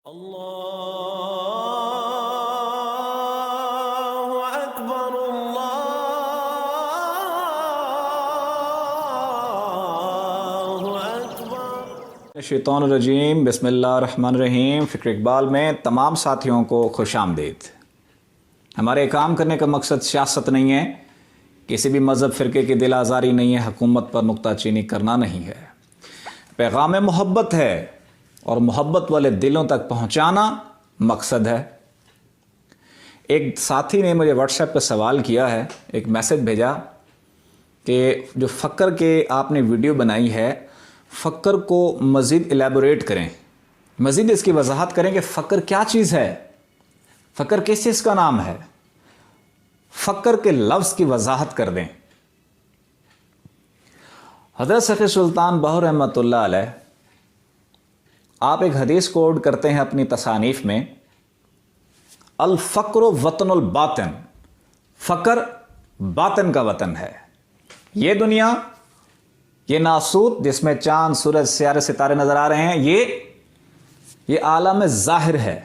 اللہ اکبر اللہ اکبر۔ شیطان الرجیم، بسم اللہ الرحمن الرحیم۔ فکر اقبال میں تمام ساتھیوں کو خوش آمدید۔ ہمارے کام کرنے کا مقصد سیاست نہیں ہے، کسی بھی مذہب فرقے کی دل آزاری نہیں ہے، حکومت پر نکتہ چینی کرنا نہیں ہے۔ پیغام محبت ہے اور محبت والے دلوں تک پہنچانا مقصد ہے۔ ایک ساتھی نے مجھے واٹس ایپ پہ سوال کیا ہے، ایک میسج بھیجا کہ جو فقر کے آپ نے ویڈیو بنائی ہے، فقر کو مزید الیبوریٹ کریں، مزید اس کی وضاحت کریں کہ فقر کیا چیز ہے، فقر کس چیز کا نام ہے، فقر کے لفظ کی وضاحت کر دیں۔ حضرت سخی سلطان بہو رحمۃ اللہ علیہ آپ ایک حدیث کوڈ کرتے ہیں اپنی تصانیف میں، الفقر وطن الباطن، فقر باطن کا وطن ہے۔ یہ دنیا، یہ ناسوت جس میں چاند، سورج، سیارے، ستارے نظر آ رہے ہیں، یہ عالم ظاہر ہے،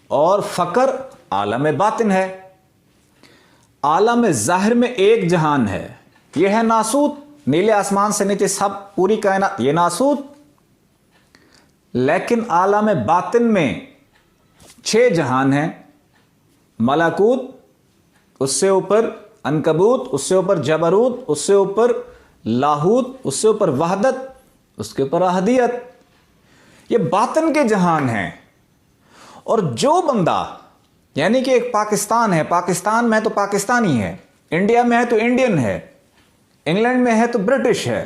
اور فقر عالم باطن ہے۔ عالم ظاہر میں ایک جہان ہے، یہ ہے ناسوت، نیلے آسمان سے نیچے سب پوری کائنات، یہ ناسوت۔ لیکن عالم باطن میں 6 جہان ہیں، ملکوت، اس سے اوپر عنکبوت، اس سے اوپر جبروت، اس سے اوپر لاہوت، اس سے اوپر وحدت، اس کے اوپر احدیت۔ یہ باطن کے جہان ہیں۔ اور جو بندہ، یعنی کہ ایک پاکستان ہے، پاکستان میں ہے تو پاکستانی ہے، انڈیا میں ہے تو انڈین ہے، انگلینڈ میں ہے تو برٹش ہے،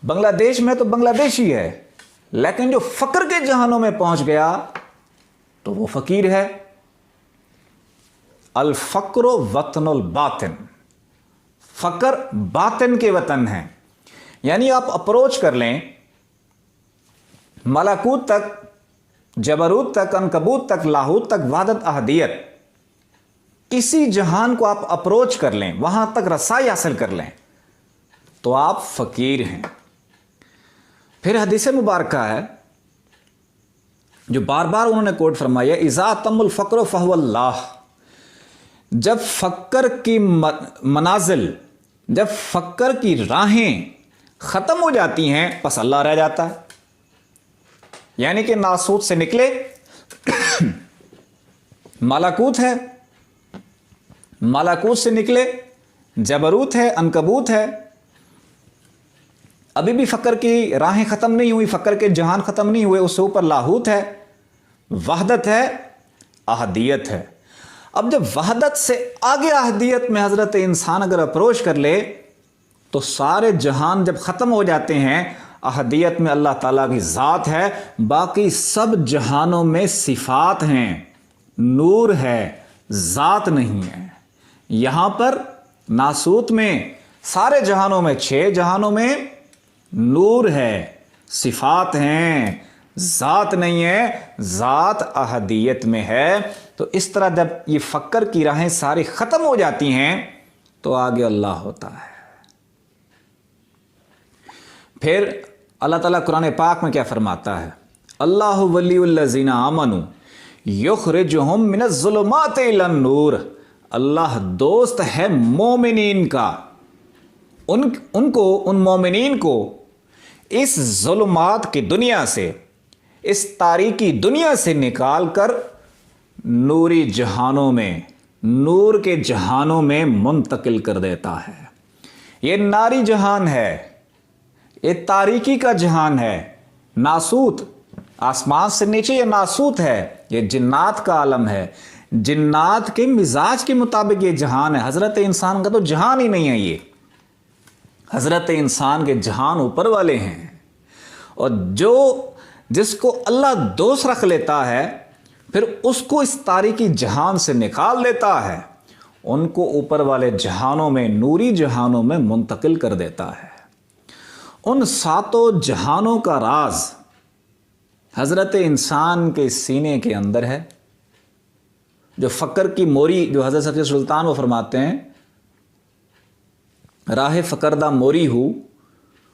بنگلہ دیش میں تو بنگلہ دیشی ہے، لیکن جو فقر کے جہانوں میں پہنچ گیا تو وہ فقیر ہے۔ الفقر وطن الباطن، فقر باطن کے وطن ہیں۔ یعنی آپ اپروچ کر لیں ملکوت تک، جبروت تک، عنکبوت تک، لاہوت تک، وحدت، احدیت، کسی جہان کو آپ اپروچ کر لیں، وہاں تک رسائی حاصل کر لیں تو آپ فقیر ہیں۔ پھر حدیث مبارکہ ہے جو بار بار انہوں نے کوٹ فرمایا، اذا تم الفقر فہو اللہ، جب فقر کی منازل، جب فقر کی راہیں ختم ہو جاتی ہیں پس اللہ رہ جاتا ہے۔ یعنی کہ ناسوت سے نکلے، ملکوت ہے، ملکوت سے نکلے، جبروت ہے، عنکبوت ہے، ابھی بھی فقر کی راہیں ختم نہیں ہوئی، فقر کے جہان ختم نہیں ہوئے، اس سے اوپر لاہوت ہے، وحدت ہے، احدیت ہے۔ اب جب وحدت سے آگے احدیت میں حضرت انسان اگر اپروچ کر لے تو سارے جہان جب ختم ہو جاتے ہیں، احدیت میں اللہ تعالیٰ کی ذات ہے، باقی سب جہانوں میں صفات ہیں، نور ہے، ذات نہیں ہے۔ یہاں پر ناسوت میں سارے جہانوں میں، 6 جہانوں میں نور ہے، صفات ہیں، ذات نہیں ہے، ذات احدیت میں ہے۔ تو اس طرح جب یہ فقر کی راہیں ساری ختم ہو جاتی ہیں تو آگے اللہ ہوتا ہے۔ پھر اللہ تعالیٰ قرآن پاک میں کیا فرماتا ہے، اللہ ولی الذین آمنوا یخرجہم من الظلمات الی النور، اللہ دوست ہے مومنین کا، ان مومنین کو اس ظلمات کی دنیا سے، اس تاریکی دنیا سے نکال کر نوری جہانوں میں، نور کے جہانوں میں منتقل کر دیتا ہے۔ یہ ناری جہان ہے، یہ تاریکی کا جہان ہے، ناسوت، آسمان سے نیچے یہ ناسوت ہے، یہ جنات کا عالم ہے، جنات کے مزاج کے مطابق یہ جہان ہے۔ حضرت انسان کا تو جہان ہی نہیں ہے، یہ حضرت انسان کے جہان اوپر والے ہیں۔ اور جس کو اللہ دوست رکھ لیتا ہے پھر اس کو اس تاریکی جہان سے نکال لیتا ہے، ان کو اوپر والے جہانوں میں، نوری جہانوں میں منتقل کر دیتا ہے۔ ان 7 جہانوں کا راز حضرت انسان کے سینے کے اندر ہے۔ جو فقر کی موری، جو حضرت سخی سلطان وہ فرماتے ہیں، راہ فقردہ موری ہو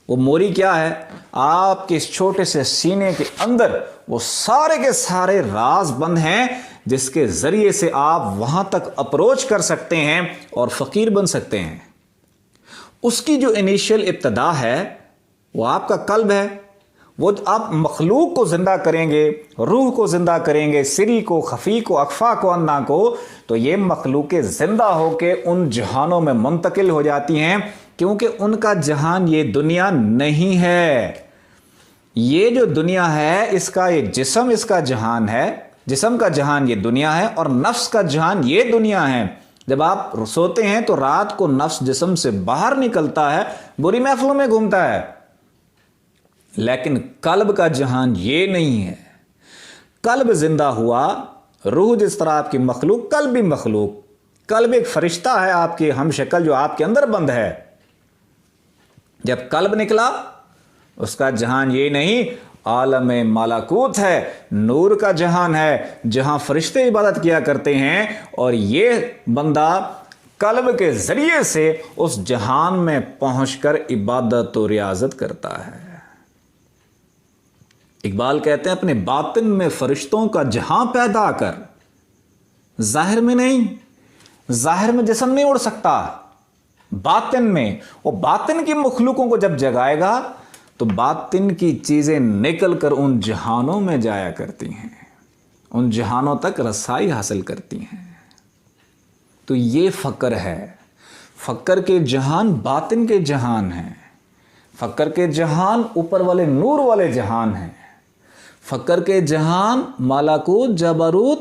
وہ موری کیا ہے؟ آپ کے اس چھوٹے سے سینے کے اندر وہ سارے کے سارے راز بند ہیں جس کے ذریعے سے آپ وہاں تک اپروچ کر سکتے ہیں اور فقیر بن سکتے ہیں۔ اس کی جو انیشل ابتدا ہے وہ آپ کا قلب ہے۔ وہ آپ مخلوق کو زندہ کریں گے، روح کو زندہ کریں گے، سری کو، خفی کو، اخفا کو، انا کو، تو یہ مخلوق زندہ ہو کے ان جہانوں میں منتقل ہو جاتی ہیں، کیونکہ ان کا جہان یہ دنیا نہیں ہے۔ یہ جو دنیا ہے اس کا یہ جسم اس کا جہان ہے، جسم کا جہان یہ دنیا ہے، اور نفس کا جہان یہ دنیا ہے۔ جب آپ سوتے ہیں تو رات کو نفس جسم سے باہر نکلتا ہے، بری محفلوں میں گھومتا ہے، لیکن قلب کا جہان یہ نہیں ہے۔ قلب زندہ ہوا، روح جس طرح آپ کی مخلوق، قلب بھی مخلوق، قلب ایک فرشتہ ہے آپ کی ہم شکل جو آپ کے اندر بند ہے۔ جب قلب نکلا اس کا جہان یہ نہیں، عالم ملکوت ہے، نور کا جہان ہے جہاں فرشتے عبادت کیا کرتے ہیں، اور یہ بندہ قلب کے ذریعے سے اس جہان میں پہنچ کر عبادت و ریاضت کرتا ہے۔ اقبال کہتے ہیں اپنے باطن میں فرشتوں کا جہاں پیدا کر، ظاہر میں نہیں، ظاہر میں جسم نہیں اڑ سکتا، باطن میں۔ وہ باطن کی مخلوقوں کو جب جگائے گا تو باطن کی چیزیں نکل کر ان جہانوں میں جایا کرتی ہیں، ان جہانوں تک رسائی حاصل کرتی ہیں۔ تو یہ فقر ہے، فقر کے جہان باطن کے جہان ہیں، فقر کے جہان اوپر والے نور والے جہان ہیں، فقر کے جہان ملکوت، جبروت،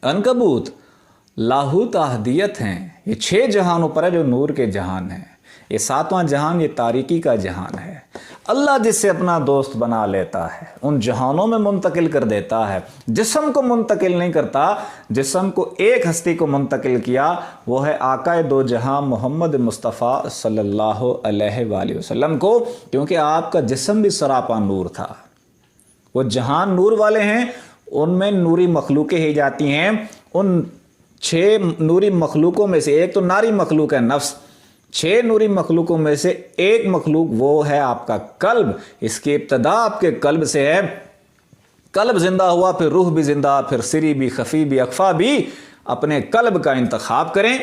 عنکبوت، لاہوت، احدیت ہیں۔ یہ 6 جہانوں پر ہے جو نور کے جہان ہیں۔ یہ 7واں جہان یہ تاریکی کا جہان ہے۔ اللہ جس سے اپنا دوست بنا لیتا ہے ان جہانوں میں منتقل کر دیتا ہے، جسم کو منتقل نہیں کرتا۔ جسم کو ایک ہستی کو منتقل کیا، وہ ہے آقا دو جہاں محمد مصطفیٰ صلی اللہ علیہ وآلہ وسلم کو، کیونکہ آپ کا جسم بھی سراپا نور تھا۔ وہ جہان نور والے ہیں، ان میں نوری مخلوقیں ہی جاتی ہیں۔ ان 6 نوری مخلوقوں میں سے ایک تو ناری مخلوق ہے نفس، 6 نوری مخلوقوں میں سے ایک مخلوق وہ ہے آپ کا قلب۔ اس کی ابتدا آپ کے قلب سے ہے۔ قلب زندہ ہوا، پھر روح بھی زندہ، پھر سری بھی، خفی بھی، اخفا بھی۔ اپنے قلب کا انتخاب کریں۔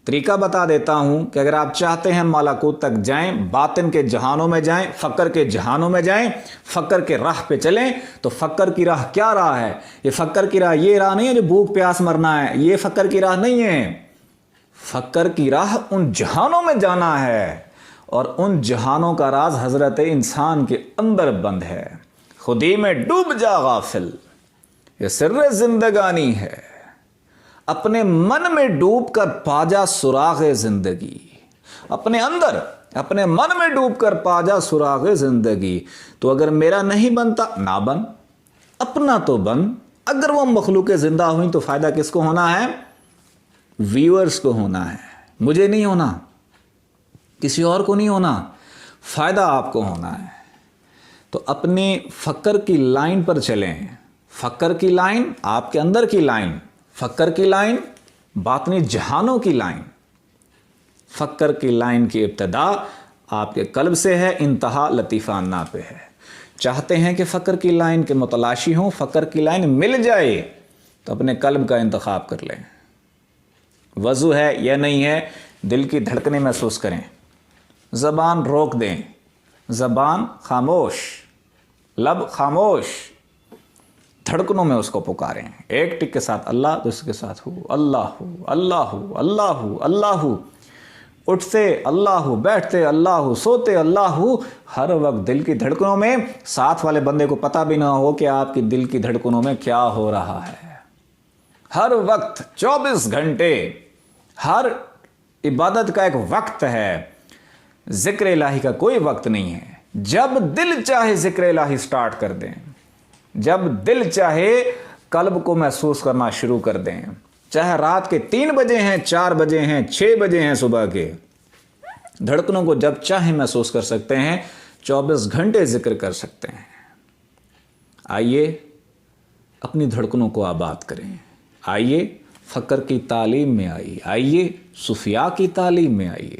طریقہ بتا دیتا ہوں کہ اگر آپ چاہتے ہیں ملکوت تک جائیں، باطن کے جہانوں میں جائیں، فقر کے جہانوں میں جائیں، فقر کے راہ پہ چلیں، تو فقر کی راہ کیا راہ ہے؟ یہ فقر کی راہ یہ راہ نہیں ہے جو بھوک پیاس مرنا ہے، یہ فقر کی راہ نہیں ہے۔ فقر کی راہ ان جہانوں میں جانا ہے، اور ان جہانوں کا راز حضرت انسان کے اندر بند ہے۔ خودی میں ڈوب جا غافل، یہ سر زندگانی ہے۔ اپنے من میں ڈوب کر پا جا سراغ زندگی، اپنے اندر اپنے من میں ڈوب کر پا جا سراغ زندگی۔ تو اگر میرا نہیں بنتا نہ بن، اپنا تو بن۔ اگر وہ مخلوق زندہ ہوئی تو فائدہ کس کو ہونا ہے؟ ویورز کو ہونا ہے، مجھے نہیں ہونا، کسی اور کو نہیں ہونا، فائدہ آپ کو ہونا ہے۔ تو اپنے فقر کی لائن پر چلیں۔ فقر کی لائن آپ کے اندر کی لائن، فقر کی لائن باطنی جہانوں کی لائن۔ فقر کی لائن کی ابتدا آپ کے قلب سے ہے، انتہا لطیفہ انا پہ ہے۔ چاہتے ہیں کہ فقر کی لائن کے متلاشی ہوں، فقر کی لائن مل جائے، تو اپنے قلب کا انتخاب کر لیں۔ وضو ہے یا نہیں ہے، دل کی دھڑکنیں محسوس کریں، زبان روک دیں، زبان خاموش، لب خاموش، دھڑکنوں میں اس کو پکاریں، ایک ٹک کے ساتھ اللہ، دوسرے کے ساتھ ہو، اللہ ہو، اللہ ہو، اللہ ہو، اللہ ہو، اٹھتے اللہ ہو، بیٹھتے اللہ ہو، سوتے اللہ ہو۔ ہر وقت دل کی دھڑکنوں میں، ساتھ والے بندے کو پتہ بھی نہ ہو کہ آپ کی دل کی دھڑکنوں میں کیا ہو رہا ہے۔ ہر وقت 24 گھنٹے، ہر عبادت کا ایک وقت ہے، ذکر الہی کا کوئی وقت نہیں ہے۔ جب دل چاہے ذکر الہی سٹارٹ کر دیں، جب دل چاہے قلب کو محسوس کرنا شروع کر دیں، چاہے رات کے 3 بجے ہیں، 4 بجے ہیں، 6 بجے ہیں صبح کے، دھڑکنوں کو جب چاہے محسوس کر سکتے ہیں، 24 گھنٹے ذکر کر سکتے ہیں۔ آئیے اپنی دھڑکنوں کو آباد کریں، آئیے فقر کی تعلیم میں آئیے، آئیے صوفیاء کی تعلیم میں آئیے،